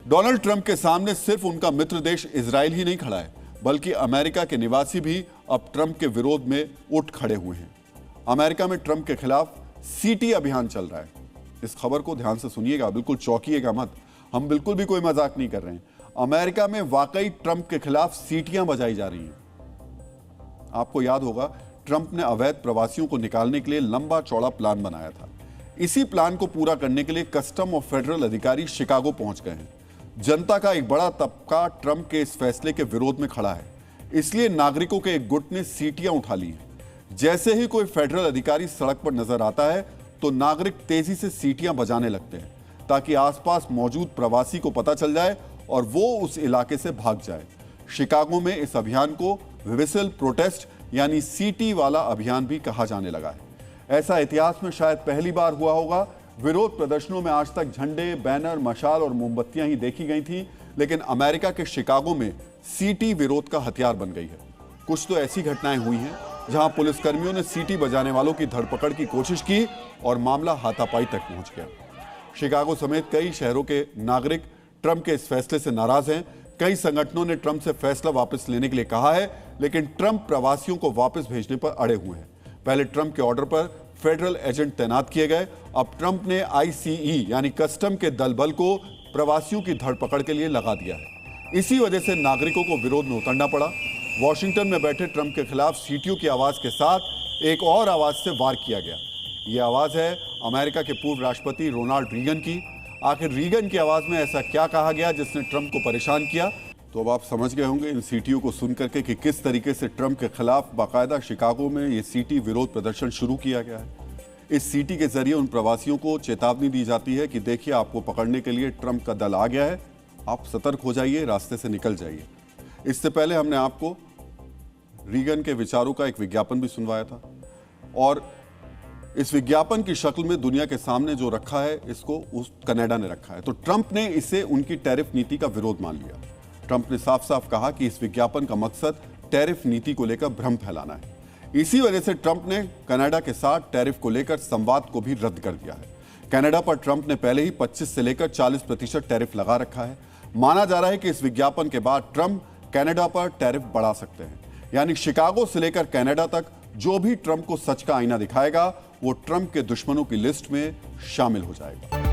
Donald Trump के सामने सिर्फ उनका मित्र देश इजराइल ही नहीं खड़ा है, बल्कि अमेरिका के निवासी भी अब ट्रंप के विरोध में उठ खड़े हुए हैं। अमेरिका में ट्रंप के खिलाफ सीटी अभियान चल रहा है। इस खबर को ध्यान से सुनिएगा, बिल्कुल चौंकिएगा मत। हम बिल्कुल भी कोई मजाक नहीं कर रहे हैं। अमेरिका में वाकई ट्रंप के खिलाफ सीटियां बजाई जा रही हैं। आपको याद होगा, ट्रंप ने अवैध प्रवासियों को निकालने के लिए लंबा चौड़ा प्लान बनाया था। इसी प्लान को पूरा करने के लिए कस्टम और फेडरल अधिकारी शिकागो पहुंच गए हैं। जनता का एक बड़ा तबका ट्रंप के इस फैसले के विरोध में खड़ा है, इसलिए नागरिकों के एक गुट ने सीटियां उठा ली हैं। जैसे ही कोई फेडरल अधिकारी सड़क पर नजर आता है तो नागरिक तेजी से सीटियां बजाने लगते हैं, ताकि आसपास मौजूद प्रवासी को पता चल जाए और वो उस इलाके से भाग जाए। शिकागो में इस अभियान को विसिल प्रोटेस्ट यानी सीटी वाला अभियान भी कहा जाने लगा है। ऐसा इतिहास में शायद पहली बार हुआ होगा। विरोध प्रदर्शनों में आज तक झंडे, बैनर, मशाल और मोमबत्तियां ही देखी गई थी, लेकिन अमेरिका के शिकागो में सीटी विरोध का हथियार बन गई है। कुछ तो ऐसी घटनाएं हुई हैं जहां पुलिसकर्मियों ने सीटी बजाने वालों की धरपकड़ की कोशिश की और मामला हाथापाई तक पहुंच गया। शिकागो समेत कई शहरों के नागरिक ट्रंप के इस फैसले से नाराज हैं। कई संगठनों ने ट्रंप से फैसला वापस लेने के लिए कहा है, लेकिन ट्रंप प्रवासियों को वापस भेजने पर अड़े हुए हैं। पहले ट्रंप के ऑर्डर पर फेडरल एजेंट तैनात किए गए। अब ट्रंप ने आईसीई यानी कस्टम के दल बल को प्रवासियों की धरपकड़ के लिए लगा दिया है। इसी वजह से नागरिकों को विरोध में उतरना पड़ा। वॉशिंगटन में बैठे ट्रंप के खिलाफ सीटियों की आवाज के साथ एक और आवाज से वार किया गया। यह आवाज है अमेरिका के पूर्व राष्ट्रपति रोनाल्ड रीगन की। आखिर रीगन की आवाज में ऐसा क्या कहा गया जिसने ट्रंप को परेशान किया? तो अब आप समझ गए होंगे इन सीटियों को सुन करके कि किस तरीके से ट्रंप के खिलाफ बाकायदा शिकागो में ये सीटी विरोध प्रदर्शन शुरू किया गया है। इस सीटी के जरिए उन प्रवासियों को चेतावनी दी जाती है कि देखिए, आपको पकड़ने के लिए ट्रंप का दल आ गया है, आप सतर्क हो जाइए, रास्ते से निकल जाइए। इससे पहले हमने आपको रीगन के विचारों का एक विज्ञापन भी सुनवाया था और इस विज्ञापन की शक्ल में दुनिया के सामने जो रखा है, इसको उस कनाडा ने रखा है। तो ट्रंप ने इसे उनकी टैरिफ नीति का विरोध मान लिया। ट्रंप ने साफ साफ कहा कि इस विज्ञापन का मकसद टैरिफ नीति को लेकर भ्रम फैलाना है। इसी वजह से ट्रंप ने कनाडा के साथ टैरिफ को लेकर संवाद को भी रद्द कर दिया है। कनाडा पर ट्रंप ने पहले ही 25 से लेकर 40% टैरिफ लगा रखा है। माना जा रहा है कि इस विज्ञापन के बाद ट्रंप कनाडा पर टैरिफ बढ़ा सकते हैं, यानी शिकागो से लेकर कनाडा तक जो भी ट्रंप को सच का आईना दिखाएगा वो ट्रंप के दुश्मनों की लिस्ट में शामिल हो जाएगा।